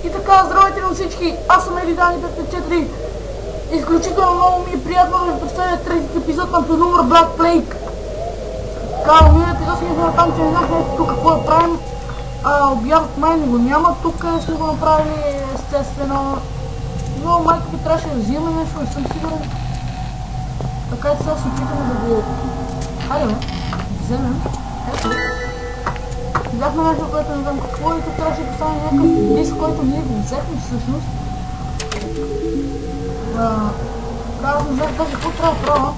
И така, здравейте на всички, аз съм Елидани54. Изключително много ми е приятно да ви представя третият епизод на Penumbra Black Plague. Така, в миналия епизод сме там, че не знам тук какво да правим. Обяв от мен го няма, тук сме го направили естествено. Но майка ми трябваше да взима нещо, не съм сигурен. Така и сега се опитаме да го... Хайде бе, вземем. Ето. Видяхме нещо, което не знам какво и тук трябваше да поставим някакъв диск, който ние го взехме всъщност. Аз не знам даже какво трябва да правя.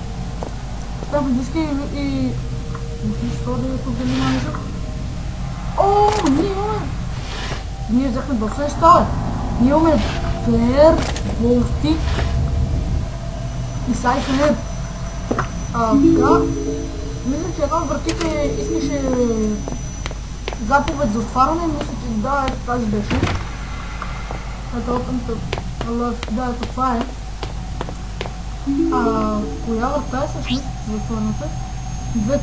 Ставаме диски и... Защо да е тук да няма нещо? О, ние имаме... Ние взехме доста неща, бе. Ние имаме флер, болстик и сайфенер. Така. Мисля, че една от вратите искаше заповед за отваряне. Мисля, че да, ето тази беше. Ето open да, ето това е. Коя врата е всъщност за отваряната? 236.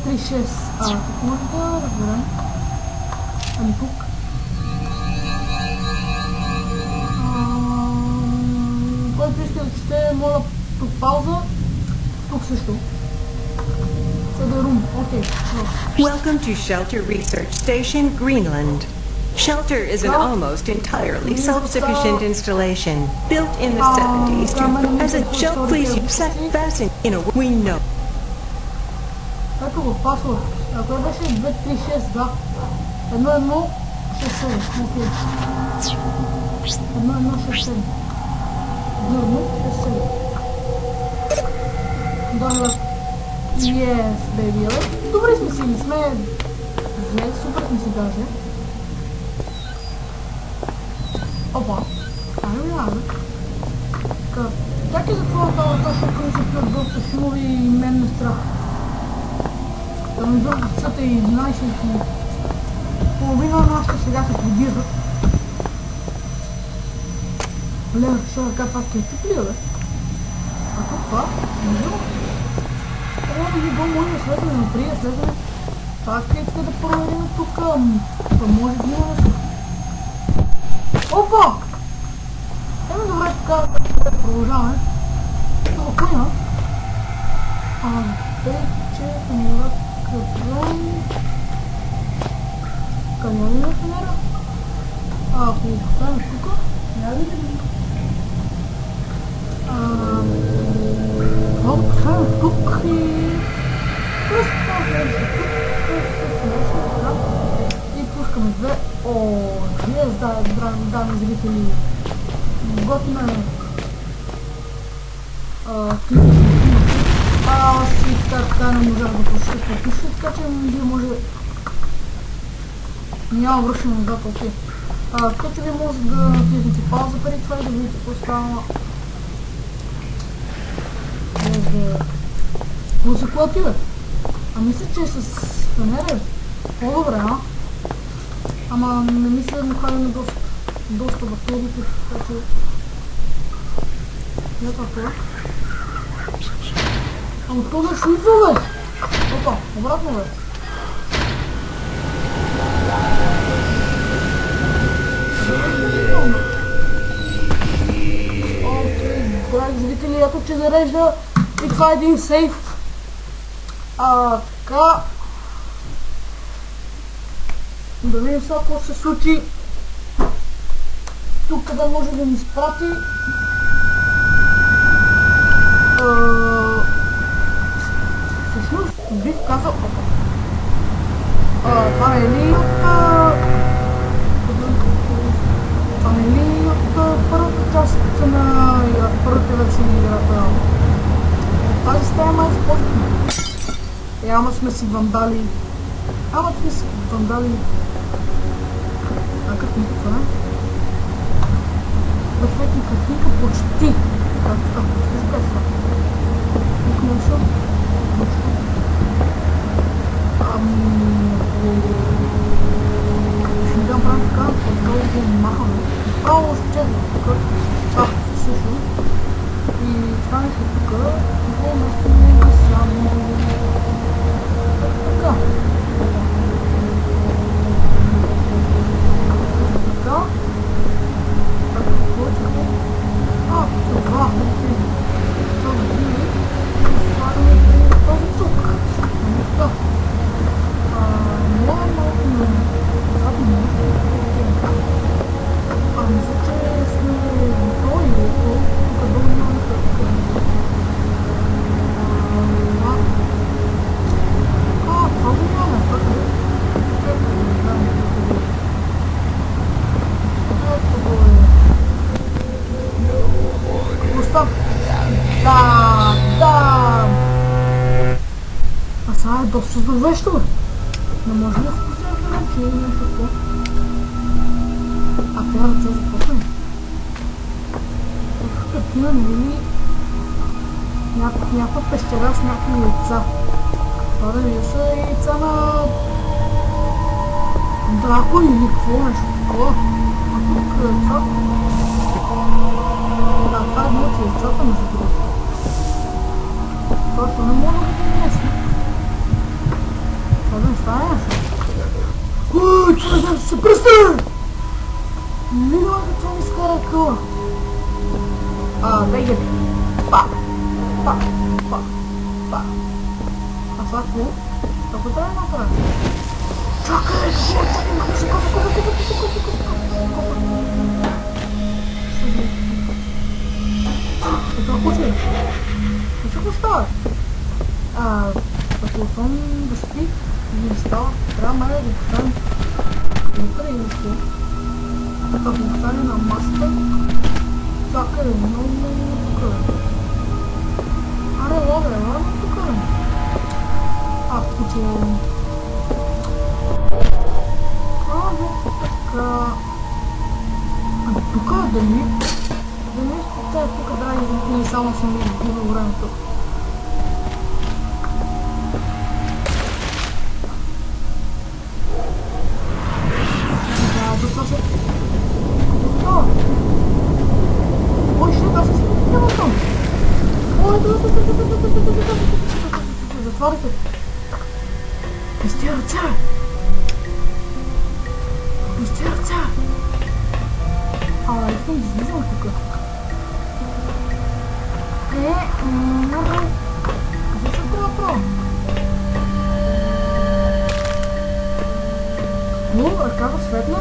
Тук може да разберем. Ами тук. Който иска да чете, моля тук пауза. Тук също. Welcome to Shelter Research Station, Greenland. Shelter is an almost entirely self-sufficient installation built in the 70s to, as a shelter, please set fasten in a window. Ето го, пасворд. Ако беше 236, да. 1167. Окей. 1167. 1167. Да, yes, baby. Добре сме си, не сме зле, супер сме си даже. Опа. Айде. Така, как е затворя това врата, защото ми се пият доста шумови и мен ме страх. Да ми дълга децата и 11 и половина нашата сега се прибират. Лева, що така това кетчуп ли, бе? А тук това? Не знам. Трябва да ги бъл може да слезем, но преди да слезем. Пак искате да проверим тук. Това може да има нещо. Опа! Еми добре, така продължаваме. Това кой има? Вече фенера къдрон. Къде ли на фенера? Ако го поставим тук, няма да видим. Това го поставим тук и... И пускаме две. Вие дами зрители. Готина е. Аз и така не можах да пуша пише, така че вие може... Няма връщане назад, окей. Така че вие може да натиснете пауза преди това и да видите какво става. Какво се клати, бе? Мисля, че с фенера е по-добре, Ама не мисля да му хвалим доста батерите, така че... Не това. Ама това нещо идва, бе! Опа, обратно, бе! Окей, драги зрители, ето че зарежда и това е един сейф. Така... Да видим сега какво се случи. Тук къде може да ни спрати. Всъщност бих казал... Това не е ли от... Това не е ли от първата част на първата версия на играта? Тази стая май използвахме. Ама сме си вандали. Как ми това е? Перфектна картинка почти. Как почти казва? Тук нещо? Ще ми дам правим така, по-скоро го махаме. Право ще тук. Също. И това нещо тук. Това нещо не е само... Така. неща. Да. А сега е доста зловещо, бе. Не може да се посреща ръце или нещо такова. А това ръце започне. Картина, нали? Някаква пещера с някакви яйца. Това да видя са яйца на... дракон или какво, нещо такова. А тук яйца. Да, това е едно от яйцата, между другото. Това не мога да го нещо. Това да не стане нещо. Уй, човек, се пръсти! Видела какво ми скара къла. Дай ги. Па. А сега какво? Какво трябва да направя? Чакай, това куче? Какво става? Ако съм да спи, не става, трябва май да го поставим утре или какво? Да го поставим на масата. Чакай, много тук бе. Аре, лобе, тук бе. Куче. Така. Тук да ми спитая тук да и само съм изгубил времето. Защо се... Ой, ще да се спитам там. Ой, затворите. Пусти ръце. Искам да излизам тук. Къде се трябва? Ръката светна?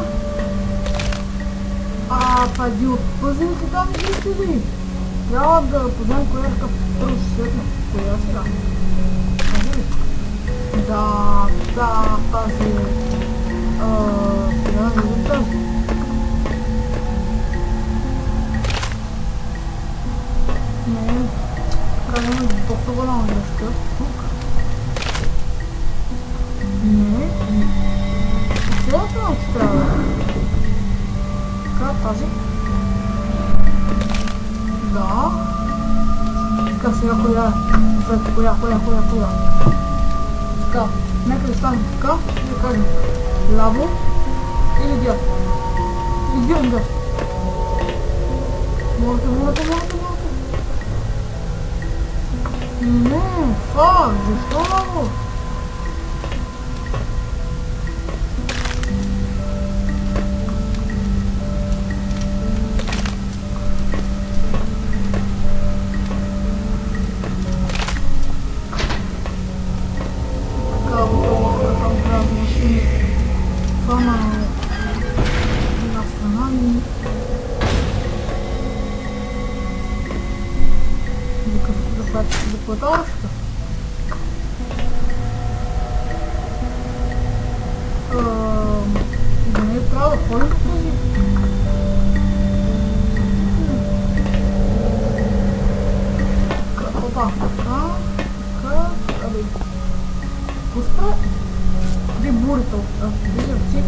Това е един от пъзелите, да не ги следи. Трябва да познаем коя ръка първо светна. Коя сега? Да, тази... сега не го тази. Не, трябва да има доста голяма грешка. Тук. Не. Следващата нощ трябва. Така, тази. Да. Така, сега коя е? Коя? Така, нека да станем така и да кажем ляво или дясно. Или дясно. Можете. Не, защо ляво? Подошка. Да не е право да ходим по този. Опа, пуска бурите от тези ръци.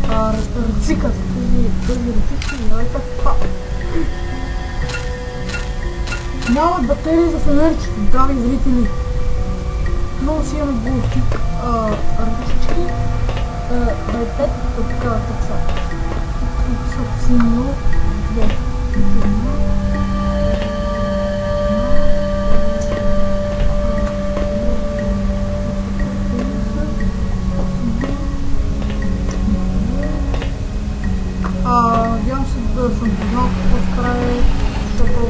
Ръцика с тези ръцички и давай така. Нямат батерии за фенерчета, драги зрители. Много си имаме глухи ръчички. Дай 5 от така са. Тук са силно. Надявам се да съм познал какво край, защото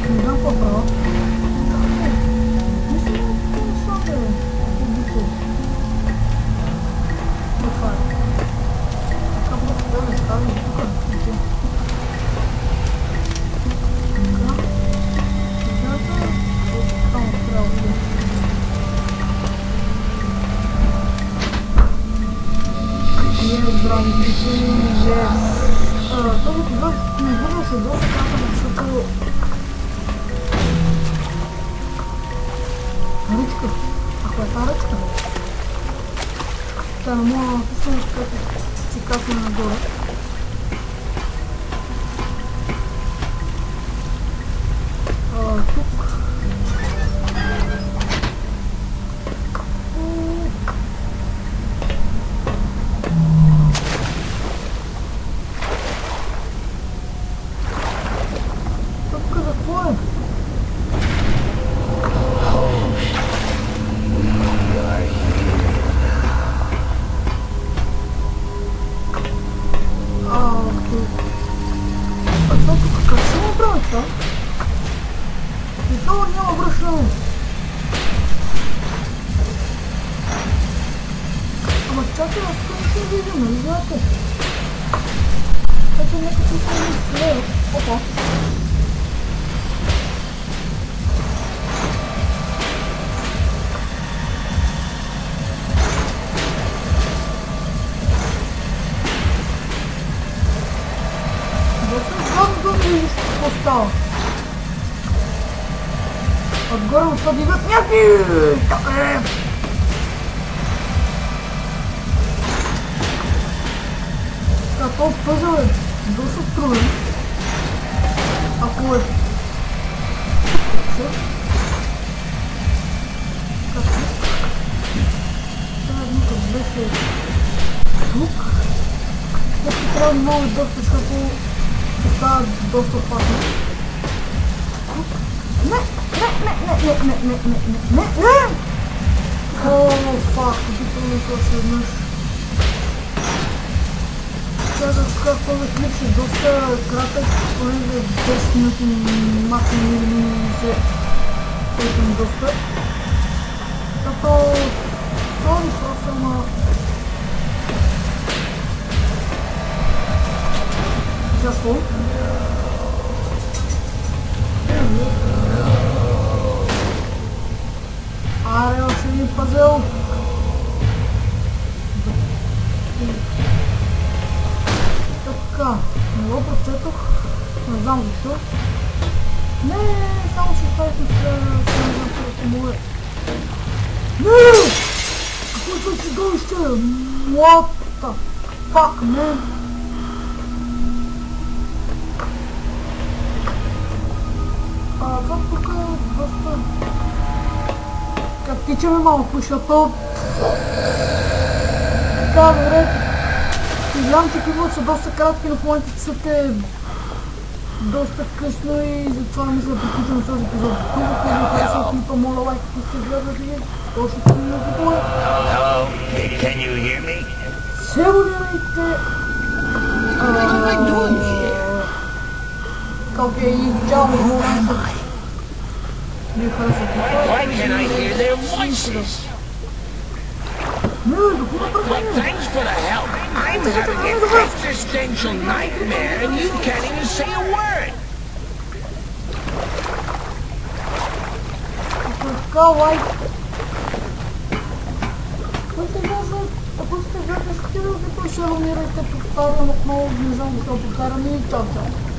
не знам какво правя. Мисля, че не съм да обичам. Това е. Така просто да ставим тук. Така. Само трябва да здрави зрители, този епизод не бъде се доста казва, защото Марио. Ръчка. Ако е та ръчка. Та не мога да написам, като си касваме нагоре. Тук. Тук за какво е? Окей. А това тук как ще му правя това? И това няма връщане. Ама чакай, аз тук не се виждам, нали знаете? Ето някакви са ми слева. Опа. Да виждаш какво става. Отгоре от това дигат някакви! Така е! Така, този пъзъл е доста труден. Ако е... Така, сега никак беше тук. Тук трябва много доста, защото става доста опасно. Не! О, фак, опитваме се още веднъж. Сега да скажа този клип ще доста кратък, понеже 10 минути максимум се сетим доста. Като този просто ама... Сейчас какво? Аре, още един пъзел. Така, не го прочетох. Не знам защо. Не, само ще ставих на следва, не знам какво му е. Не! Какво е това чудовище? What the fuck, man? Това тук е доста... Как тичаме малко, защото... Така, добре. И знам, че клиповете са доста кратки, но в момента часът е доста късно и затова мисля да приключвам този епизод. Тук, ако ви харесва клипа, моля лайк, ако сте гледали, точно като ми го е. Се абонирайте. Окей, и чао, Why can't I hear their voices? Thanks for the help. I'm having an existential nightmare and you can't even say a word. Така, лайк. Ако сте гледали, искате да се абонирайте, повтарям отново, не знам защо повтарям и чао.